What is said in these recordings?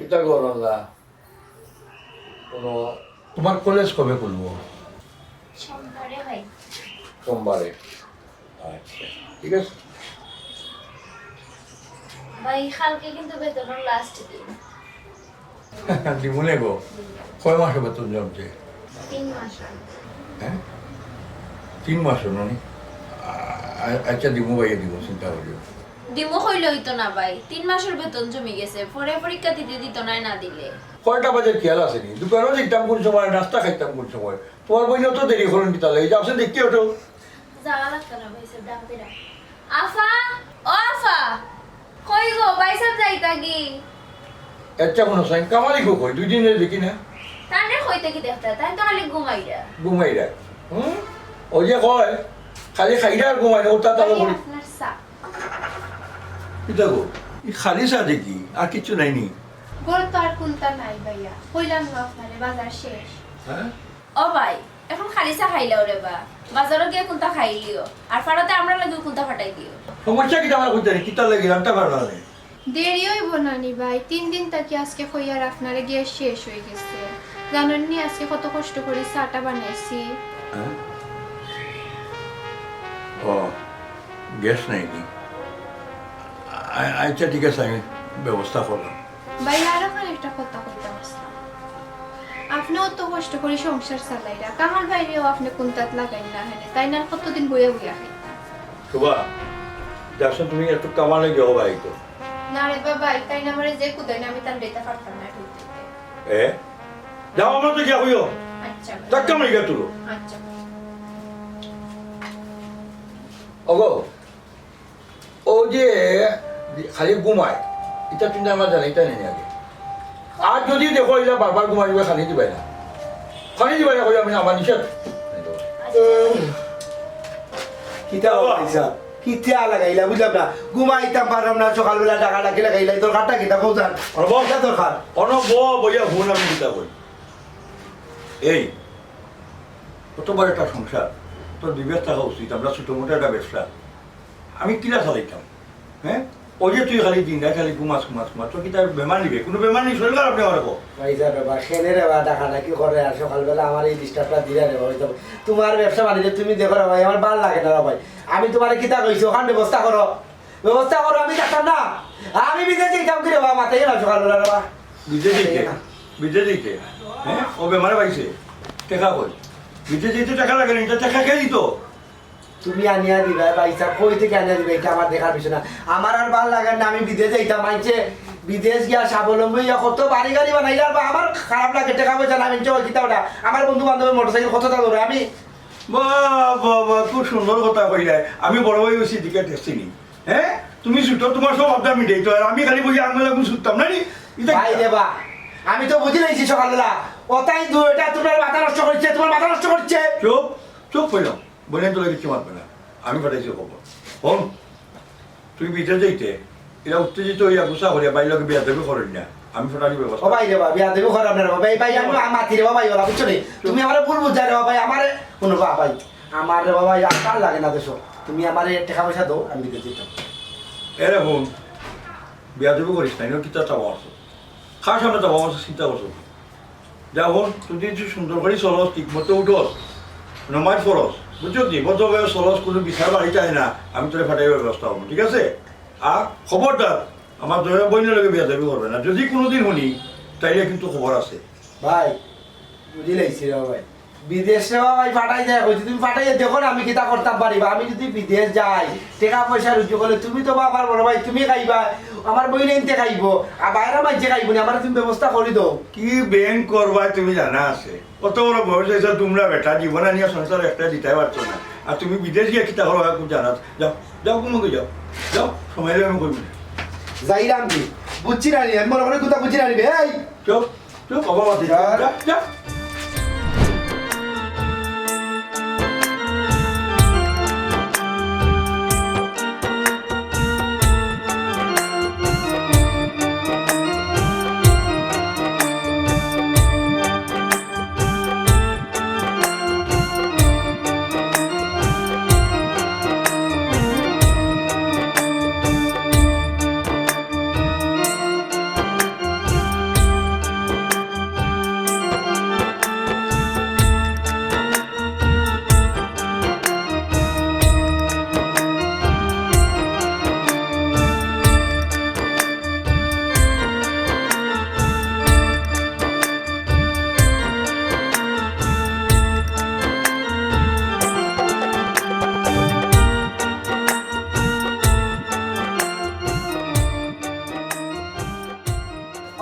এটা গরম না কোনো তোমার কলেজ কবে খুলবো? সোমবারে হয়। সোমবারে। আচ্ছা ঠিক আছে। ভাই কালকে কিন্তু বেতনের লাস্ট দিন। দিমুনে গো কয় মাসে বেতন জমছে? 3 মাস। হ্যাঁ 3 মাস ননি। আচ্ছা দিমু ভাইয়া দিব, চিন্তা করিও। দিমো হইলে হইতো না ভাই, 3 মাসের বেতন জমি গেছে, পরে পরীক্ষা দিতে দিত না দিলে। কয়টা বাজে খেয়াল আসেনি? দুপুরেও দেখতাম কোন সময়, নাস্তা খাইতাম কোন সময়। তোমার বইনেও তো দেরি করেন কি তাহলে? এই যে আসে দেখতে ওঠো। যাওয়া লাগতো না ভাই সব ডাক দিরা। আফা, ও আফা, কই গো ভাই সব যাইতা কি? আচ্ছা কোনো সাইন কামালি গো কই 2 দিনের দেখি না। তানে কইতে কি দেখতা, তাই তো খালি ঘুমাইরা। ঘুমাইরা ওই যে কয় খালি খাইরা আর ঘুমাই না, ওটা তাহলে বলি আপনার সা এটা গো এই খালি চা দেখি আর কিছু নাই নি। গড় তো আর কোনটা নাই ভাইয়া, কইলাম না আপনারে বাজার শেষ। হ্যাঁ ও ভাই, এখন খালি চা খাইলাও রে বা, বাজারে গিয়ে কোনটা খাইলিও, আর ফাড়াতে আমরা লাগি কোনটা ফাটাই দিও। সমস্যা কি আমার কইতে কি তার লাগি রান্না পারবা না? দেরি হইব নানি ভাই, 3 দিন থাকি আজকে কইয়ার আপনারে গিয়ে শেষ হয়ে গেছে। জানেন নি আজকে কত কষ্ট করে চাটা বানাইছি। হ্যাঁ ও গ্যাস নাই নি। আচ্ছা ঠিক আছে আমি ব্যবস্থা করলাম। ভাই আর এখন একটা কথা কইতে আসলাম, আপনিও তো কষ্ট করে সংসার চালাইরা, কামাল ভাইরেও আপনি কোনটাত লাগাই না হেনে, তাই না কতদিন বইয়া বইয়া খাইতা। শোভা দেখছো তুমি একটু কামালে গেও ভাই তো। না রে বাবা, তাই না আমারে যে কুদাই না আমি তার দিতে পারতাম না ঢুকতে। এ যাও আমরা তো গিয়া হইও আচ্ছা ভাই। ধাক্কা মারি গা তুলো। আচ্ছা ভাই। ওগো ও যে খালি ঘুমায় এটা কিন্তু আমার জানি এটা নেই আগে। আর যদি দেখো এটা বারবার ঘুমাই দিবে খালি দিবাই না, খালি দিবাই না কই আমি আমার নিষেধ। কিতা হইছা কিতা লাগাইলা বুঝলাম না, ঘুমাইতাম পারলাম না, সকালবেলা টাকা ডাকি লাগাইলাই, তোর কাটা কিতা কৌজান বলটা তোর খান অনব বইয়া হুন আমি চিন্তা করি এই কতবার একটা সংসার তোর বিবেক থাকা উচিত। আমরা ছোট মোটো একটা ব্যবসা আমি কিনা চালাইতাম। হ্যাঁ ওই যে তুই খালি দিন খালি ঘুমাস ঘুমাস ঘুমাস তো কি তার বেমার নিবে? কোনো বেমার নেই, শরীর খারাপ নেই আমার। পয়সা রে বা খেলে রে বা টাকা ডাকি করে, আর সকালবেলা আমার এই ডিস্টার্বটা দিলা রে ভাই। তোমার ব্যবসা বাণিজ্য তুমি দেখো রে ভাই, আমার ভাল লাগে না রে ভাই। আমি তোমার কিতা কইছি ওখান ব্যবস্থা করো, ব্যবস্থা করো। আমি দেখতাম না, আমি বিদেশে যেতাম কি রে বা, মাথায় না সকালবেলা রে বা। বিদেশ যেতে বিদেশ যেতে হ্যাঁ ও বেমারে পাইছে টেকা কই? বিদেশ যেতে টাকা লাগে না, এটা টাকা খেয়ে দিত। তুমি আনিয়া দিবা পয়সা কই থেকে আনিয়া দিবা, এটা আমার দেখার বিষয় না। আমার আর ভাল লাগে না, আমি বিদেশ যাইতাম, মানছে বিদেশ গিয়া স্বাবলম্বী হইয়া কত বাড়ি গাড়ি বানাইলে, আর আমার খারাপ লাগে, টাকা পয়সা না মিনছে কিতা ওটা। আমার বন্ধু বান্ধবের মোটরসাইকেল কত দাম ধরে, আমি বাবা খুব সুন্দর কথা কইলে। আমি বড় হয়ে গেছি দিকে টেস্টিনি। হ্যাঁ তুমি ছুটো, তোমার সব আবদা মিটাই তো, আর আমি খালি বই আঙুল আগুন ছুটতাম না নি। ভাই দেবা, আমি তো বুঝি নাইছি সকালবেলা ওটাই এটা তোমার মাথা নষ্ট করছে, তোমার মাথা নষ্ট করছে। চুপ চুপ কইলাম, বলেন তো কিছু মারবে না, আমি পাঠাইছি খবর। হন তুমি বিদেশ যাইতে এরা উত্তেজিত হইয়া গুছা করিয়া বাইরে বিয়া দেবে করেন না, আমি ফটানি ও ব্যবস্থা। ভাই দেবা, বিয়া দেবো খারাপ না রে ভাই, ভাই আমি মাতি রে ভাই, ওরা বুঝছো নি তুমি আমার ভুল বুঝা রে ভাই। আমার কোনো ভাই আমার রে ভাই আর কাল লাগে না দেশো, তুমি আমার টাকা পয়সা দাও, আমি বিদেশ যেতাম। এরে বোন বিয়া দেবে করিস না, এনে কিতা চাওয়া আছে খাওয়ার সামনে চাওয়া আছে, চিন্তা করছো যা বোন তুই যদি সুন্দর করে চলস, ঠিক মতো উঠস, নমাজ ফরস, বুঝছো কি বদ্ধভাবে চলস, কোনো বিচার বাড়িতে আয় না, আমি তোর ফাটাইবার ব্যবস্থা হবো, ঠিক আছে? আর খবরদার আমার দয়া বইনের লগে বিয়া দেবে করবে না, যদি কোনোদিন শুনি তাইলে কিন্তু খবর আছে। ভাই বুঝি লাইছি রে ভাই, বিদেশ রে ভাই পাঠাই দেয় কইছি, তুমি পাঠাইয়া দেখো না আমি কিতা করতাম পারিবা। আমি যদি বিদেশ যাই টাকা পয়সা রুজু করলে তুমি তো বাবার বড় ভাই, তুমি খাইবা, আমার বই নেনতে খাইব, আর বাইরে মাঝে খাইব না, আমার তুমি ব্যবস্থা করে দাও। কি ব্যাংক করবা তুমি জানা আছে? কত বড় বয়স হয়েছে তোমরা বেটা, জীবনে নিয়ে সংসার একটা দিতে পারছো না, আর তুমি বিদেশ গিয়ে কিতা করো খুব জানা। যাও যাও কুমুকে যাও যাও, সময় আমি করবি না। যাইরাম কি বুঝছি না, আমি মনে করে কোথা বুঝছি না নিবে। এই চুপ চুপ অবাবাতি যা যা।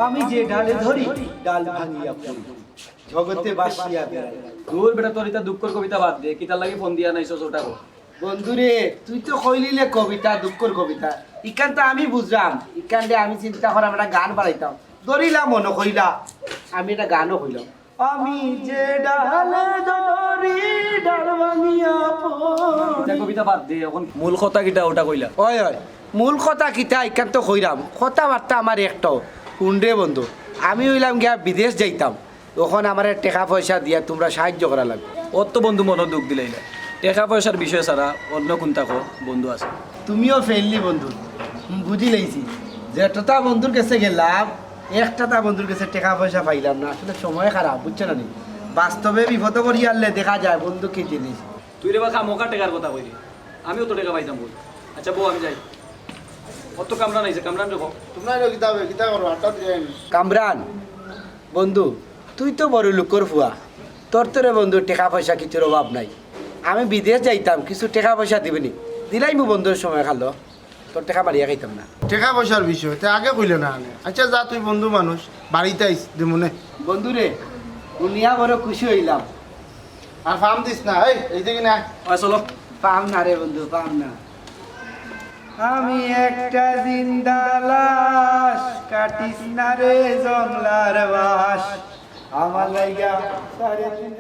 আমি যে ডালে ধরি ডাল ভাঙিয়া পড়ি জগতে বাসিয়া বেড়াই। দূর বেটা তোর এটা দুঃখর কবিতা বাদ দে কিতার লাগি ফোন দিয়া নাইছস ওটা কো বন্ধুরে তুই তো কইলিলে কবিতা দুঃখর কবিতা ইকানটা আমি বুঝলাম ইকানটা আমি চিন্তা করে আমরা গান বানাইতাম ধরিলাম মনে কইলা আমি এটা গানও কইলাম আমি যে ডালে ধরি ডাল ভাঙিয়া পড়ি। এটা কবিতা বাদ দে এখন মূল কথা কিটা ওটা কইলা ওই ওই মূল কথা কিতা ইকান্ত কইরাম কথাবার্তা আমার একটাও শুনরে বন্ধু আমি হইলাম গিয়া বিদেশ যাইতাম তখন আমার টাকা পয়সা দিয়া তোমরা সাহায্য করা লাগবে। ওর তো বন্ধু মনে দুঃখ দিলাইলা টাকা পয়সার বিষয় ছাড়া অন্য কোনটা কো বন্ধু আছে তুমিও ফেললি বন্ধু বুঝি লাইছি যেটা বন্ধুর কাছে গেলাম একটা বন্ধুর কাছে টাকা পয়সা পাইলাম না আসলে সময় খারাপ বুঝছো না নি? বাস্তবে বিপদ করি আনলে দেখা যায় বন্ধু কি জিনিস। তুই রে বা খামোকা টেকার কথা কইলি আমিও তো টাকা পাইতাম বল আচ্ছা বউ আমি যাই অত কামরা নাইছে কামরান রে কামরান বন্ধু তুই তো বড় লোকর ফুয়া তোর তোরে বন্ধু টাকা পয়সা কিছুর অভাব নাই আমি বিদেশ যাইতাম কিছু টাকা পয়সা দিবিনি দিলাই মু বন্ধুর সময় খালো তোর টাকা মারিয়া খাইতাম না। টাকা পয়সার বিষয় তে আগে কইলে না আনে আচ্ছা যা তুই বন্ধু মানুষ বাড়িতে আইস দেমনে বন্ধুরে দুনিয়া বড় খুশি হইলাম। আর ফার্ম দিস না এই দিকে না ওই চলো পাম না রে বন্ধু পাম না। আমি একটা জিন্দা লাশ কাটিস না রে জংলার বাস আমার লাইগা সারে দিন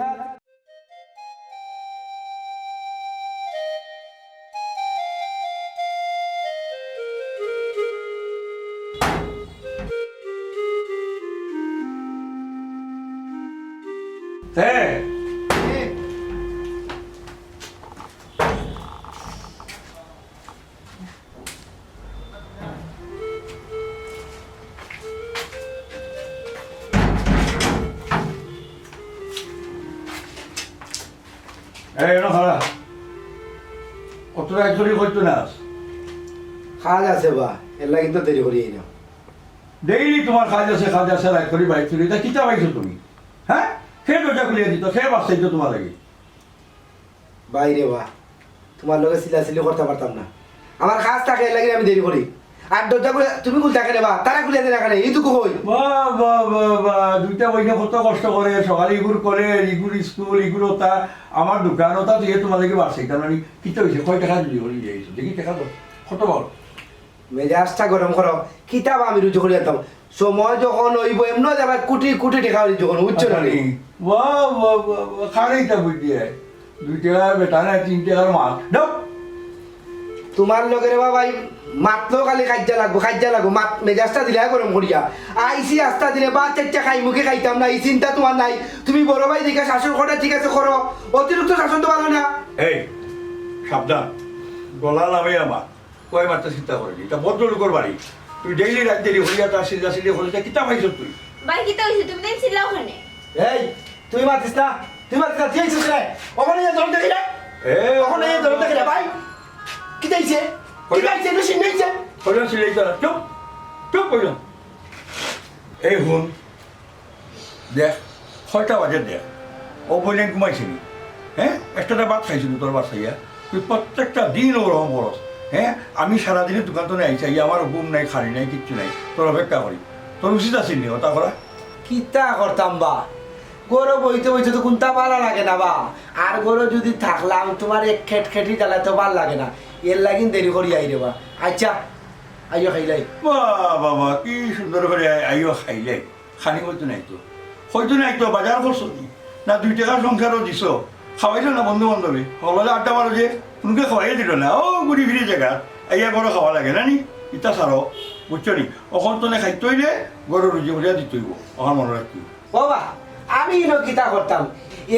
হ্যাঁ এই না খালা কতটা একজনই করতো না কাজ আছে বা এলা কিন্তু দেরি করি না ডেইলি তোমার কাজ আছে রাইট করি বাইক চুরি তা কিতা পাইছো তুমি হ্যাঁ সে দরজা খুলিয়ে দিত সে বাচ্চাইতো তোমার লাগে বাইরে বা তোমার লগে সিলাসিলি করতে পারতাম না আমার কাজ থাকে লাগে আমি দেরি করি আর দরজা খুলে তুমি খুলতে থাকে বা তারা খুলে দেয় না এইটুকু হই বাহ বাহ বাহ বাহ দুইটা বইটা কত কষ্ট করে সকালে ইগুর করে ইগুর স্কুল ইগুর ওটা আমার দোকান ওটা দিয়ে তোমার লাগে বাচ্চাইতাম মানে কিতা হয়েছে কয় টাকা দিলি হলি যাইছো দেখি টাকা দাও কত বল মেজাজটা গরম করো কিতাব আমি রুজু করে যেতাম সময় যখন হইব এমন যাবে কোটি কোটি টাকা হইব যখন উচ্চ না বাহ বাহ বাহ খারেইটা বুঝি দুই টাকা বেটা না 3 টাকার মাল দাও তোমার লগের ভাই মাত্র খালি খাইজা লাগবো মাত মেজাজটা দিলে গরম করিয়া আইসি আস্তা দিলে বা চারটা খাই মুখে খাইতাম না এই চিন্তা তোমার নাই তুমি বড় ভাই দেখে শাসন করা ঠিক আছে করো অতিরিক্ত শাসন তো পারো না। এই সাবধান গলা নামে আমার কয় মাত্রা চিন্তা করেনি এটা ভদ্রলোকের বাড়ি তুই ডেইলি রাত দেরি হইয়া তার সিল্লা হলে কিতা পাইছ তুই ভাই কি তো হইছে তুমি দেখছিলা ওখানে এই তুই মাতিস না তুই আইছিস রে ওখানে জল দেখি রে ওখানে জল দেখি রে ভাই কি চাইছে বেশি নেইছে হইলাম সিলাই তারা চুপ চুপ হইলাম এই হুন দেখ 6টা বাজে দেখ ও বললেন ঘুমাইছিলি হ্যাঁ একটা বাদ খাইছিলি তোর বাসাইয়া তুই প্রত্যেকটা দিন ওরকম বরস হ্যাঁ আমি সারাদিনে দোকান তো নাই চাই আমার ঘুম নাই খাড়ি নাই কিচ্ছু নাই তোর অপেক্ষা করি তোর উচিত আসেনি ওটা করা কিতা করতাম বা গরু বইতে তো কোনটা ভালো লাগে না বা আর গরু যদি থাকলাম তোমার এক খেটি জ্বালা তো ভালো লাগে না এর লাগিন দেরি করি আইরে বা আচ্ছা আইও খাইলাই বাবা কি সুন্দর করে আইও খাইলে খানি হয়তো নাই তো বাজার করছো না 2 টাকার সংসারও দিছ খাওয়াইছো না বন্ধু বান্ধবী হলে আড্ডা মারো যে কোনকে খাওয়াই দিল না ও ঘুরি ফিরি জায়গা আইয়া বড় খাওয়া লাগে না নি ইটা সারো বুঝছো নি অখন তো খাইতে হইলে গরু রুজি বলিয়া দিতে হইব অখন মনে রাখতে বাবা আমি কিতা করতাম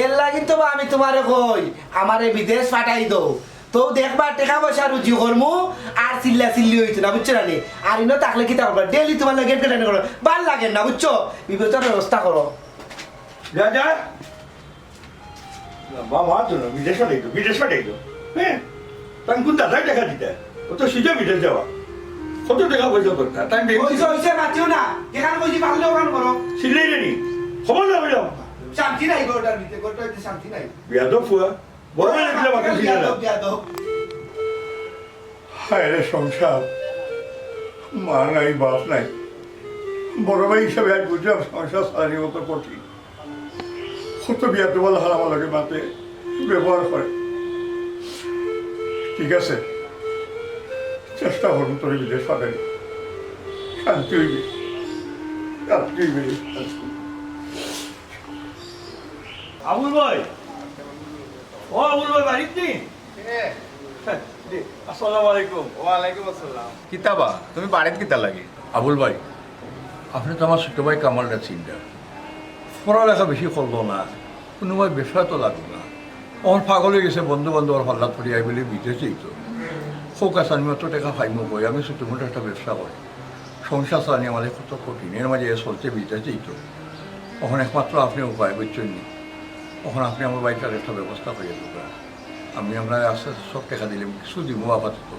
এর লাগি তো আমি তোমারে কই আমারে বিদেশ পাঠাই দো তো দেখবা টাকা পয়সা রুজি করমু আর চিল্লি হইতো না বুঝছো না নি আর ইনো থাকলে কিতা করবা ডেইলি তোমার লাগে গেট করো ভাল লাগে না বুঝছো বিবেচনার ব্যবস্থা করো যা যা বাবা তো না বিদেশ পাঠাই তো হ্যাঁ তাই কোন দাদাই দেখা দিতে ও তো সিজে বিদেশ যাওয়া কত টাকা পয়সা দরকার তাই হইছে মাতিও না যেখানে কইছি পারলে ওখানে করো সিলাই জানি খবর না হইলাম শান্তি নাই গোটার ভিতরে গোটাতে শান্তি নাই বিয়াদব ফুয়া বড় লাগলে বাকি সিলাই না বিয়াদব হায় রে সংসার মা নাই বাপ নাই বড় ভাই হিসাবে আজ বুঝলাম সংসার চালানি মতো কঠিন। কত বিয়া তোমার হারাবার লাগে মাতে ব্যবহার করে। ঠিক আছে, চেষ্টা করবো তোর বিদেশ পাঠানি, শান্তি হইবে, শান্তি হইবে। আবুল ভাই, ও আবুল ভাই বাড়িতে? আসসালামু আলাইকুম। ওয়ালাইকুম আসসালাম। কিতাবা তুমি বাড়িত কিতা লাগে? আবুল ভাই, আপনি তো আমার ছোট ভাই কামালটা চিন্তা, পড়ালেখা বেশি করলো না, কোনো ভাই ব্যবসা তো লাগলো না। আমার পাগল হয়ে গেছে, বন্ধু বান্ধব হল্লা পড়ি আই বলে বিদেশেই তো ফোকাস আমি অত টাকা ফাইমো কই, আমি ছোটো মোটো একটা ব্যবসা করি, সংসার চালানি আমাদের কত কঠিন, এর মাঝে চলছে বিদেশেই তো। তখন একমাত্র আপনি উপায় বুঝছেন নি, তখন আপনি আমার বাড়িটার একটা ব্যবস্থা করে দেবেন। আমি আপনার আস্তে আস্তে সব টাকা দিলাম, কিছু দিব আপাতত,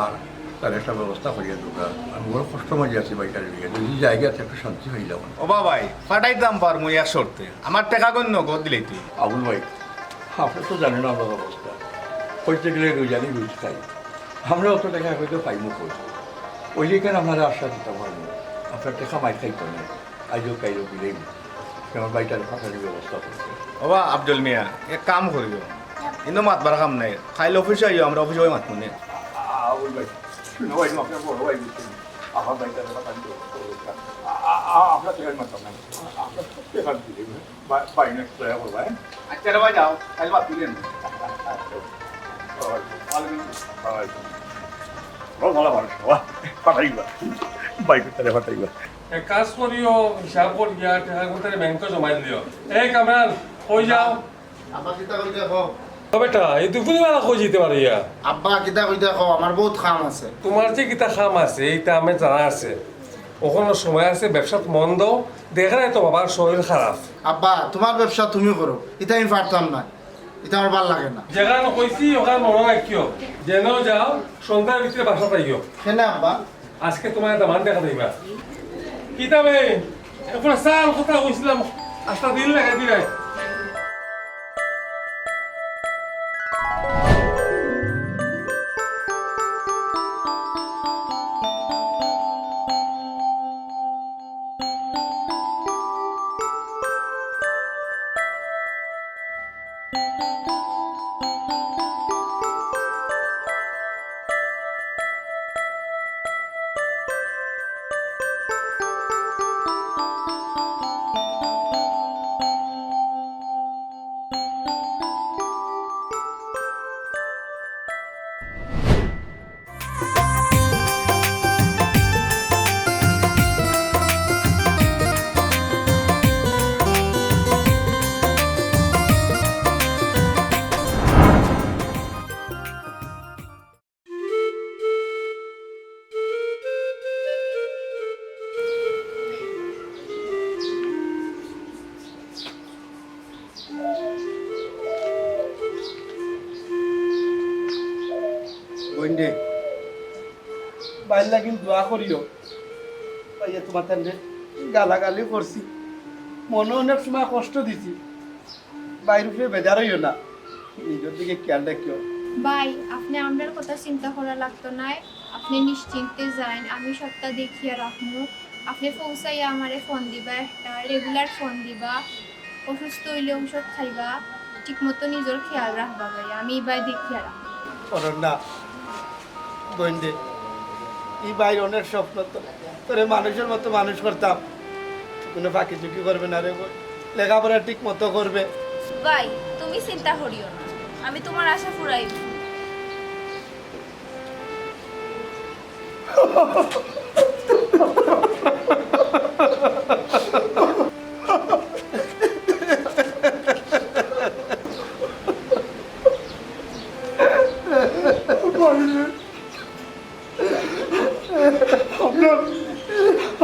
আর তার একটা ব্যবস্থা করিয়া দেবেন। আমি বড় কষ্ট মাঝে আছি বাড়িটার দিকে, যদি জায়গাতে একটু শান্তি হয়ে যাবেন। ও বাবাই ফাটাইতাম পার মুই আর শর্তে আমার টাকা কোন নগদ দিলেই তুই। আবুল ভাই, আপনি তো জানেন আমার অবস্থা, হইতে গেলে রোজানি রোজ খাই, আমরা অত টাকা হয়তো পাইমো করি, ওই যেখানে আপনারা আশা দিতে পারবো, আপনার টাকা মাই খাইতে নেই, আজও কাইরও দিলেই আমার বাড়িটার ফাঁকার ব্যবস্থা করতে। ওবা আব্দুল মিয়া এক কাম করিও, কিন্তু মাতবার কাম নাই, খাইলে অফিসে আইও, আমরা অফিসে ওই মাতমু নে। আবুল ভাই, শুনো ভাই, আপনার বড় ভাই বুঝছেন, আমার বাড়িটার ফাঁকার ব্যবস্থা করতে আপনার টাকার মাত্র নাই, আপনার সব টাকা দিলে বাইরে দয়া করবো। হ্যাঁ, আচ্ছা রে ভাই যাও, খাইলে মাত তুলেন। ভালো মানুষ পাঠাইবা, বাইক তারা পাঠাইবা। এক কাজ করিও, হিসাব করিয়া টাকা কোথায় ব্যাংকে জমাই দিও। এই কামরান কই যাও? আব্বা কিতা কইতে কও? ও বেটা এই দুপুরি বেলা কই যেতে পারি ইয়া? আব্বা কিতা কইতে কও? আমার বহুত কাম আছে। তোমার যে কিতা খাম আছে এইটা আমি জানা আছে, ওখানে সময় আছে, ব্যবসাত মন দাও, দেখে নাই তো বাবার শরীর খারাপ। আব্বা তোমার ব্যবসা তুমি করো, এটা আমি পারতাম না, এটা আমার ভাল লাগে না। যেখানে কইছি ওখানে মনে রাখিও, যেন যাও সন্ধ্যার ভিতরে বাসা পাইও। কেন আব্বা? আজকে তোমার একটা মান দেখা দিবা। কিতাবে এখন সাল কথা কইছিলাম, আস্তা দিন লাগে দিলাই। বইন্ডে বাইর লাগিন দোয়া করিও, ভাইয়া তোমার তান্ডে গালাগালি করছি, মনে অনেক সময় কষ্ট দিছি, বাইর উপরে বেজার হইও না, নিজের দিকে খেয়াল রাখিও। ভাই আপনি আমরার কথা চিন্তা করা লাগতো না, আপনি নিশ্চিন্তে যান, আমি সবটা দেখিয়ে রাখবো। আপনি পৌঁছাইয়া আমারে ফোন দিবা, একটা রেগুলার ফোন দিবা, অসুস্থ হইলে ঔষধ খাইবা, ঠিক মতো নিজের খেয়াল রাখবা ভাই, আমি ভাই দেখিয়ে রাখবো। করেন না বইন্ডে, এই বাইর অনেক স্বপ্ন, তো তোরে মানুষের মতো মানুষ করতাম, কোনো ফাঁকি ঝুঁকি করবে না রে, লেখাপড়া ঠিক মতো করবে। ভাই তুমি চিন্তা করিও না, আমি তোমার আশা ফুরাইব।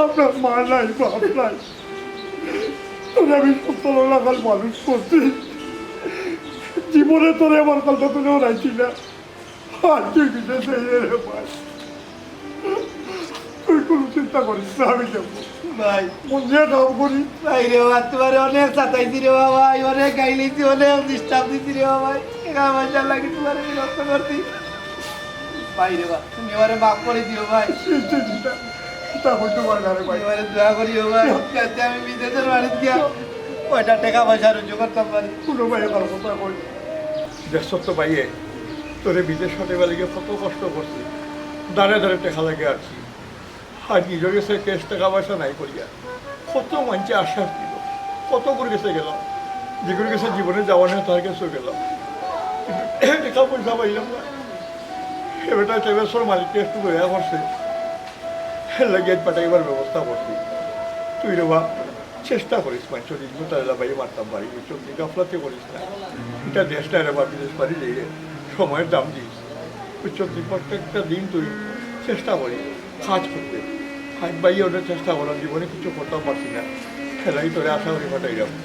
আপনার মা নাই, বাপ নাই, তোরে আমি 17 লাখাল মানুষ করছি, জীবনে তোরে আমার কথা তুলেও রাখছি না, আর তুই বিদেশে রে ভাই, তুই কোনো চিন্তা করিস না, আমি যাবো ভাই মন দিয়ে কাম করি। ভাই রে বাবা, তোমার অনেক সাতাইছি রে বাবা, অনেক গাইলেছি, অনেক ডিস্টার্ব দিছি রে বাবা, এখানে মজা লাগে তোমার বিরক্ত করছি। ভাই রে বাবা, তুমি আমারে মাফ করে দিও ভাই। তারপর তোমার ঘরে ভাই এবারে দোয়া করি বাবা যাতে আমি বিদেশের বাড়িতে গিয়া কয়টা টাকা পয়সা রোজগার করতাম পারি। কোনো ভাইয়ে ভালো কথা কই দেশত তো ভাইয়ে তোরে বিদেশ হতে গেলে কত কষ্ট করছি, দাঁড়ে দাঁড়ে টেকা লাগে আছি, আর নিজের কাছে কেস টাকা পয়সা নাই করিয়া কত মানুষে আশ্বাস দিল, কত করে গেছে গেলাম, যেগুলো গেছে জীবনে যাওয়া নেই তার কাছে গেলাম, টাকা পয়সা পাইলাম না। এবারটা ট্রেভেলসর মালিককে একটু দয়া করছে, লাগেজ পাঠাইবার ব্যবস্থা করছি। তুই রে বা চেষ্টা করিস মানুষের ইজমু তাহলে বাড়ি মারতাম বাড়ি চোখ গাফলাতে করিস না, এটা দেশটা রে বা বিদেশ বাড়ি দিয়ে সময়ের দাম দিস। তুই প্রত্যেকটা দিন তুই চেষ্টা করি কাজ করতে, হাত বাইয়ে ওটা চেষ্টা করলাম, জীবনে কিছু করতেও পারছি না, খেলাই তোরে আশা করি পাঠাই যাবো,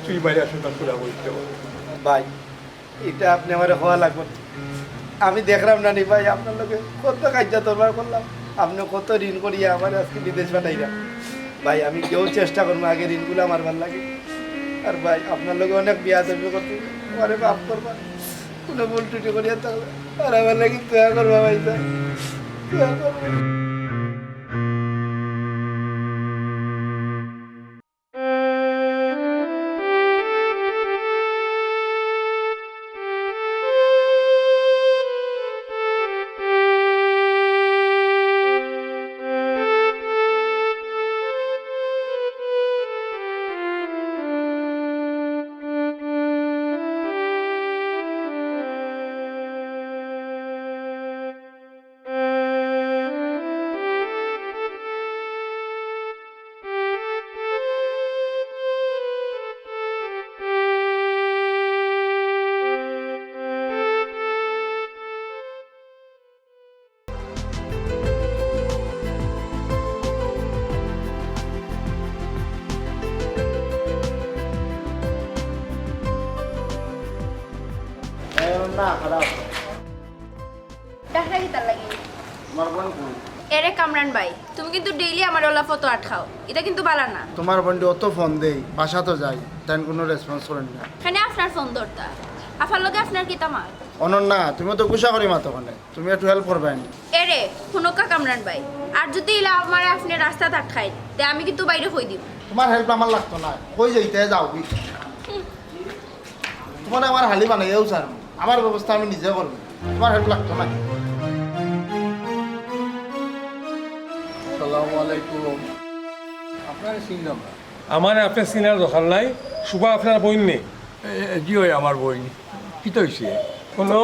তুই বাইরে আসে তার খোলা করতে পারবো। ভাই এটা আপনি আমার হওয়া লাগবে না। আমি দেখলাম না নি ভাই আপনার লোকে কত কাজটা তোরবার করলাম, আপনি কত ঋণ করিয়া আমার আজকে বিদেশ পাঠাইলাম। ভাই আমি কেউ চেষ্টা করবো আগে ঋণগুলো আমার ভাল লাগে। আর ভাই আপনার লোকে অনেক বিয়া দেবে করতে আরে বাপ করবা, কোনো ভুল টুটি করিয়া থাকবে আর আমার লাগে দয়া করবা ভাই স্যার, দয়া করবা। না খারাপ দেখা গিতার লাগি তোমার বোন কই? এরে কামরান ভাই, তুমি কিন্তু ডেইলি আমার ওলা ফটো আটকাও, এটা কিন্তু বালা না। তোমার বোনটি অত ফোন দেই, বাসা তো যাই, তাই কোনো রেসপন্স করেন না। এখানে আপনার ফোন ধরতা, আফার লগে আপনার কি তামার? অনন্যা তুমি তো গুসা করি মাতো ওখানে, তুমি একটু হেল্প করবেন। এরে শুনকা কামরান ভাই, আর যদি ইলা আমার আপনি রাস্তা আটকাই তে আমি কিন্তু বাইরে হই দিব। তোমার হেল্প আমার লাগতো না, কই যাইতে যাও কি তোমার আমার হালি বানাইও স্যার, আমার ব্যবস্থা আমি নিজে করবো, তোমার হেল্প লাগতো না। আসসালামু আলাইকুম। আপনার চিনলাম না। আমার আপনার চিনার দরকার নাই, শুভা আপনার বইন নেই। জি হয় আমার বই কি তো হয়েছে? কোনো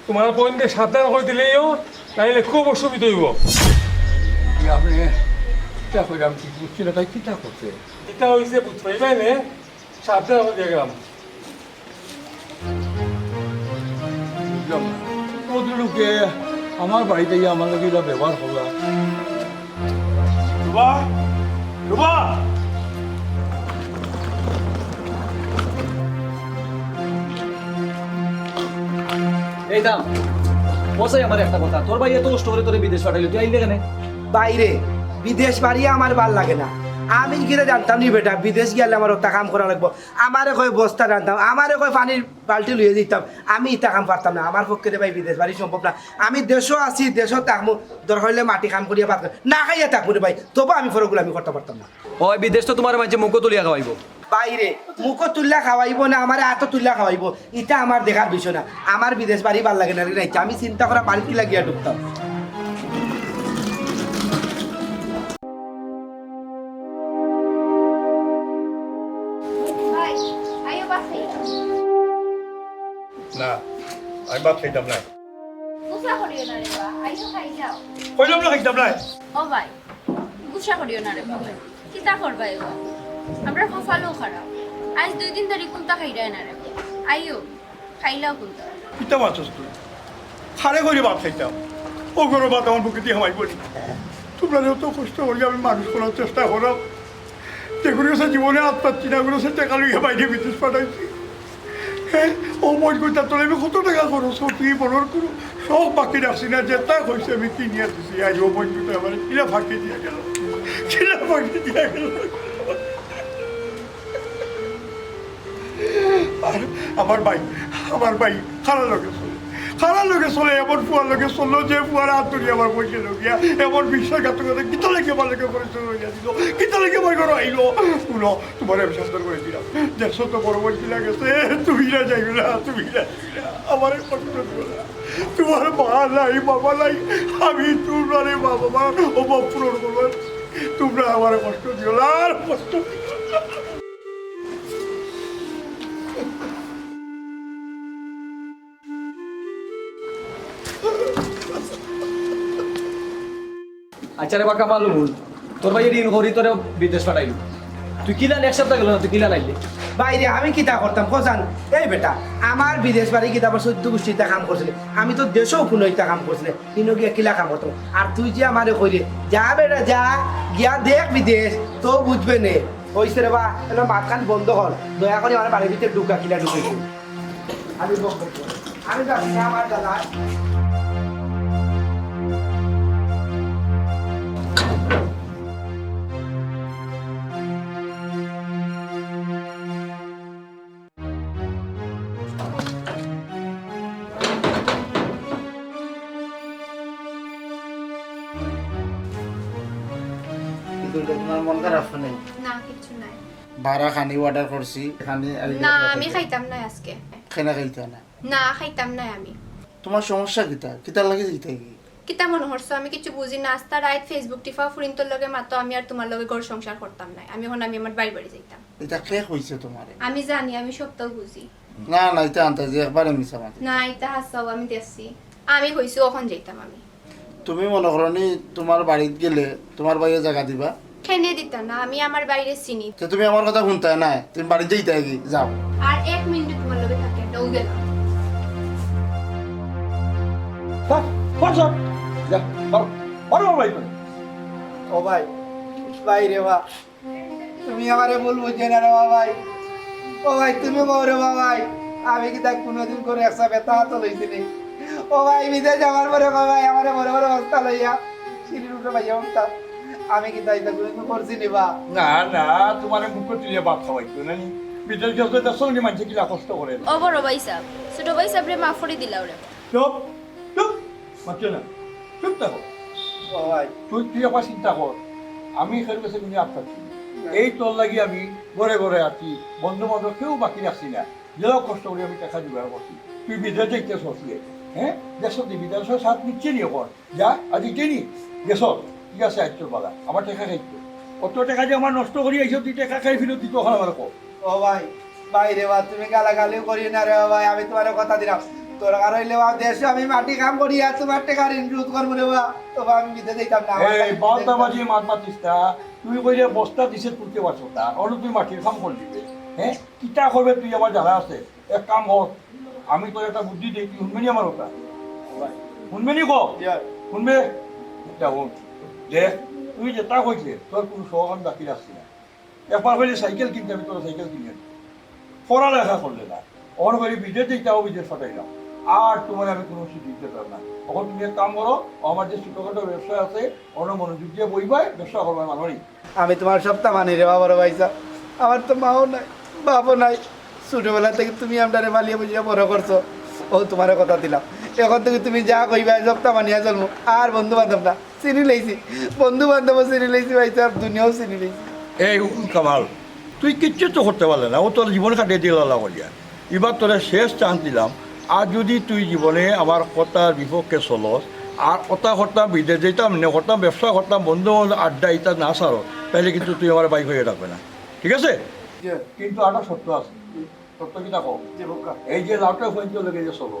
তোমার বইন দিয়ে সাবধান করে দিলেইও, নাইলে খুব অসুবিধা হইব। আপনি চিন্তা করে আমি কি বুঝছি না, তাই চিন্তা করছে। এটা হয়েছে বুঝতে পারবে না, সাবধান করে দিয়ে গেলাম। বুঝলাম না লোকে আমার বাড়িতে গিয়ে আমার লোক ব্যবহার হলো। রুবা রুবা এই দাম বসাই আমার একটা কথা, তোর ভাই এত কষ্ট করে তোরে বিদেশ পাঠাইলি, তুই আইলে কেন? বাইরে বিদেশ বাড়িয়ে আমার ভাল লাগে না। আমি কিরে জানতাম নি বেটা বিদেশ গেলে আমার ওটা কাম করা লাগবো, আমারে কয় বস্তা রান্তাম, আমারে কয় পানির বালতি লুয়ে দিতাম, আমি ইটা কাম পারতাম না। আমার পক্ষে রে ভাই বিদেশ বাড়ি সম্ভব না। আমি দেশও আছি, দেশও থাকবো, দরকার হইলে মাটি কাম করিয়া ভাত না খাইয়া থাকবো রে ভাই, তবু আমি ফরগুলো আমি করতে পারতাম না। ওই বিদেশ তো তোমার মাঝে মুখ তুলিয়া খাওয়াইব। বাইরে মুখো তুল্লা খাওয়াইবো না আমার হাত তুল্লা খাওয়াইবো, এটা আমার দেখার বিষয় না। আমার বিদেশ বাড়ি ভাল লাগে না রে, আমি চিন্তা করা বাড়িতে লাগিয়া ঢুকতাম। ভাই আইও বাসে না আমি বাপ খাইতাম না, গুসা করিও না রে বা, আইও খাই যাও। কইলাম না খাইতাম না। ও ভাই গুসা করিও না রে বাবা, কিতা করবা এবার আমরা কপালও খারাপ, আজ 2 দিন ধরে কোনটা খাইরাই না রে, আইও খাইলাও কোনটা। কিতা মাছস তুই খারে করে ভাত খাইতাম, ও করে ভাত আমার বুকে দিয়ে হামাই বলি। তোমরা যত কষ্ট করি আমি মানুষ করার চেষ্টা করলাম, যেগুলো সে জীবনে হাত পাচ্ছি না, ওগুলো সে টাকা লইয়া বাইরে বিদেশ পাঠাইছি। হ্যাঁ ও মজ করতে তোলে আমি কত টাকা খরচ করছি, মনের কোনো সব বাকি রাখছি না, যেটা হয়েছে আমি কিনিয়া দিছি। আজ ও মজ করতে আমার কিনা ফাঁকি দিয়ে গেল, কিনা ফাঁকি দিয়ে গেল। আর আমার ভাই খারাপ লোক খারাপ লোকে চলে এমন ফুয়ার লোকে চললো যে ফুয়ার হাত ধরিয়ে আমার বসে লোকিয়া এমন বিশ্বাসঘাতকতা কিতা লেগে আমার লোকে পরিচয় হইয়া দিল কিতা লেগে আমার ঘরে আইলো শুনো তোমার আমি সন্তান করে দিলাম দেড়শো তো বড় বলছিলা গেছে তুমি না যাইবে না তুমি না আমার কষ্ট দিও না তোমার মা নাই বাবা নাই আমি তোমার মা বাবা অভাব পূরণ করবো তোমরা আমার কষ্ট দিও না আর কষ্ট দিও না। আচ্ছা রে বাকা মালুম তোর ভাই ঋণ করি তোরে বিদেশ পাঠাইল তুই কিলা এক সপ্তাহ গেল না তুই কিলা নাইলি বাইরে আমি কিতা করতাম কোসান এই বেটা আমার বিদেশ বাড়ি কিতা আবার 14 গোষ্ঠীতে কাম করছিলে আমি তো দেশেও পুনইতা কাম করছিলে কিন্তু গিয়া কিলা কাম করতাম আর তুই যে আমারে কইলে যা বেটা যা গিয়া দেখ বিদেশ তো বুঝবে নে হইছে রে বা এলো মাতখান বন্ধ কর দয়া করে আমার বাড়ির ভিতরে ঢুকা কিলা ঢুকাইছি আমি বন্ধ করি আমি যাচ্ছি না আমার দাদা তোমার মন খারাপ নেই না কিছু নাই ভাড়া খানি অর্ডার করছি খানি না আমি খাইতাম না আজকে খানা খাইতে না না খাইতাম না আমি তোমার সমস্যা কিতা কিতা লাগে যেতে কি কিতা মনে হরছো আমি কিছু বুঝি না আস্তা রাইট ফেসবুক টিফা ফুরিন্তর লগে মাত্র আমি আর তোমার লগে ঘর সংসার করতাম না আমি এখন আমি আমার বাড়ি বাড়ি যাইতাম এটা কে হইছে তোমারে আমি জানি আমি সবটাও বুঝি না না এটা আনতে যে একবারে মিছা মাতি না এটা হাসাও আমি দেখছি আমি হইছি ওখান যাইতাম আমি তুমি মনে করো নি তোমার বাড়িত গেলে তোমার বাইরে জায়গা দিবা খেনে দিতাম না আমি আমার বাইরে চিনি তো তুমি আমার কথা শুনতে না তুমি বাড়ি যাইতে কি যাও আর 1 মিনিট তোমার লগে থাকে একটা ও গেলাম ও ভাই বাইরে বা তুমি আমারে বলবো যে না রে ভাই ও ভাই তুমি বলরে ভাই আমি কি তাই কোনোদিন করে একসা বেতা হাত লইছিনি ও ভাই বিদেশ যাওয়ার পরে ভাই আমারে বড় বড় বস্তা লইয়া সিঁড়ির উপরে ভাইয়া উঠতাম আমি কি তাই কোনোদিন করছি নি বা না না তোমার মুখ তুলে ভাত খাওয়াইতো না বিদেশ গেছে দেখছো নি মানুষ কিলা কষ্ট করে ও বড় ভাই সাহেব ছোট ভাই সাহেব রে মাফ করে দিলাও রে চুপ চুপ মারছো না চুপ থাকো ও ভাই তুই আবার চিন্তা কর আমি এখানে কাছে কিন্তু আপনারছি এই তোর লাগি আমি ঘরে ঘরে আছি বন্ধু বান্ধব কেউ বাকি রাখছি না যেও কষ্ট করে আমি টাকা জোগাড় করছি তুই বিদেশ যাইতে সসলে হ্যাঁ দেশ বিদেশের সাথ নিচ্ছে নি এখন যা আজি টেনি গেছ ঠিক আছে আইছো বাবা আমার টাকা খাইছো কত টাকা যে আমার নষ্ট করি আইছো তুই টাকা খাই ফেরত দিত ওখানে আমার কো ও ভাই বাইরে বা তুমি গালাগালিও করি না রে ভাই আমি তোমার কথা দিলাম তোর কারণে বা দেশে আমি মাটি কাম করি আর তোমার টাকা ঋণ রোধ করবো রে বা তো আমি বিদেশ যাইতাম না এই বালতা বাজি মাত মাতিস তা তুই কই যে বস্তা দিছে তুলতে পারছো তা অন্য তুই মাটির কাম করলি হ্যাঁ কিটা করবে তুই আমার জানা আছে এক কাম কর আমি তোর একটা বুদ্ধি দিই তুই শুনবি নি আমার ওটা শুনবি নি কো শুনবে এটা শুন যে তুই যেটা কইছে তোর কোনো সহকাম বাকি রাখছি না একবার হইলে সাইকেল কিনতে আমি তোর সাইকেল কিনে পড়ালেখা করলে না অন করে বিদেশ যেটাও বিদেশ পাঠাইলাম আর তোমার আমি কোনো কিছু দিতে পারব না তখন তুমি এক কাম করো আমার যে ছোটখাটো ব্যবসা আছে অন্য মনোযোগ দিয়ে বইবাই ব্যবসা করবার মানুষই আমি তোমার সপ্তাহ মানি রে বাবার ভাইসা আমার তো মাও নাই বাপও নাই ছোটবেলা থেকে তুমি আমারে মালিয়ে বুঝিয়ে বড় করছো ও তোমার কথা দিলাম এখন থেকে তুমি যা কইবা সপ্তাহ মানিয়া চলবো আর বন্ধু বান্ধব না চিনি লাইছি বন্ধু বান্ধবও চিনি লাইছি ভাইসা আর দুনিয়াও চিনি লাইছি এই কামাল তুই কিচ্ছু তো করতে পারলে না ও তোর জীবন কাটিয়ে দিয়ে লালা করিয়া এবার তোরা শেষ চান্স দিলাম আর যদি তুই জীবনে আমার কথার বিপক্ষে চলস আর কথা করতাম বিদেশ যেতাম নে করতাম ব্যবসা করতাম বন্ধু বান্ধব আড্ডা ইটা না সারো তাহলে কিন্তু তুই আমার বাইক হয়ে রাখবে না ঠিক আছে কিন্তু একটা সত্য আছে সত্য কি দেখো এই যে লাউটা ফোন লেগে যে চলো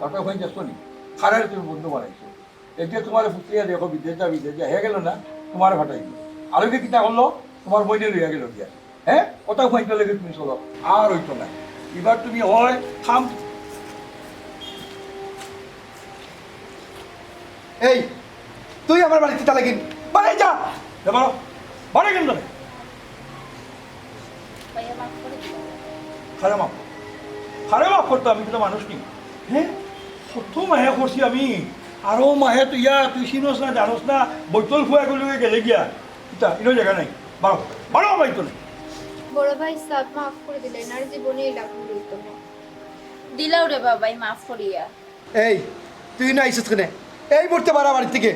লাউটা ফোন যাচ্ছ নি খারাপ তুমি বন্ধু বানাইছো এই যে তোমার ফুটিয়ে দেখো বিদেশ যা হয়ে গেল না তোমার ভাটাই আর কি কিতা করলো তোমার বইনে লইয়া গেল গিয়া হ্যাঁ কোথাও ফাইনটা লেগে তুমি চলো আর হইতো না এবার তুমি হয় থাম এই তুই আমার বাড়িতে তা লাগিন বাড়ি যা বাড়ো বাড়ে কেন তুমি ভাইয়া মাফ করে দিলাও খারে মাফ করতো আমি কিন্তু মানুষ নি হ্যাঁ কত মাহে করছি আমি আরো মাহে তুই তুই চিনস না জানোস না বৈতল ফুয়া গেলে গিয়া ইটা ইনো জায়গা নাই বাড়ো বাড়ো বাইতো না বড় ভাই সাহেব মাফ করে দিলেন আর জীবনে এই লাভ হইতো না দিলাও রে বাবাই মাফ করিয়া এই তুই না আইসিস কেনে এই মুহূর্তে বাড়া বাড়ির থেকে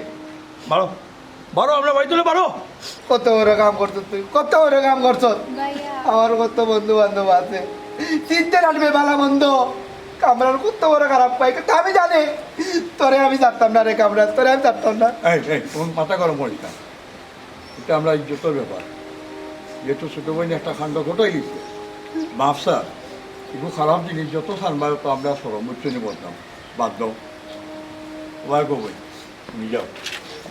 বারো বারো আমরা বাড়ি তুলে বারো। কত বড় কাম করছ তুই, কত বড় কাম করছ। ভাইয়া আমার কত বন্ধু বান্ধব আছে, চিনতে রাখবে ভালো মন্দ, কামরার কত বড় খারাপ পাই কিন্তু আমি জানি তোরে আমি জানতাম না রে কামরা, তোরে আমি জানতাম না। এই তোমার মাথা গরম করিস না, এটা আমরা ইজ্জতের ব্যাপার। যেহেতু ছোটো বোন একটা কাণ্ড ঘটাই দিচ্ছে, ব্যবসা একটু খারাপ জিনিস যত সারবার তো আমরা সরম উচ্চনি বলতাম, বাদ দাও। ভাই গো বই তুমি যাও,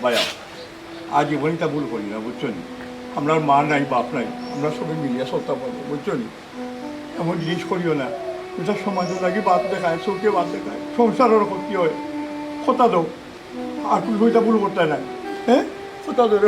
ভাই আজ জীবনটা ভুল করি না, বুঝছো নি? আমরা মা নাই বাপ নাই, আমরা সবাই মিলিয়ে সত্তা পাবো, বুঝছো নি? এমন জিনিস করিও না, এটা সমাজের লাগে বাদ দেখায়, চোখে বাদ দেখায়, সংসারের ক্ষতি হয়। কথা দাও, আর তুমি ওইটা ভুল করতে না, হ্যাঁ? কথা ধরে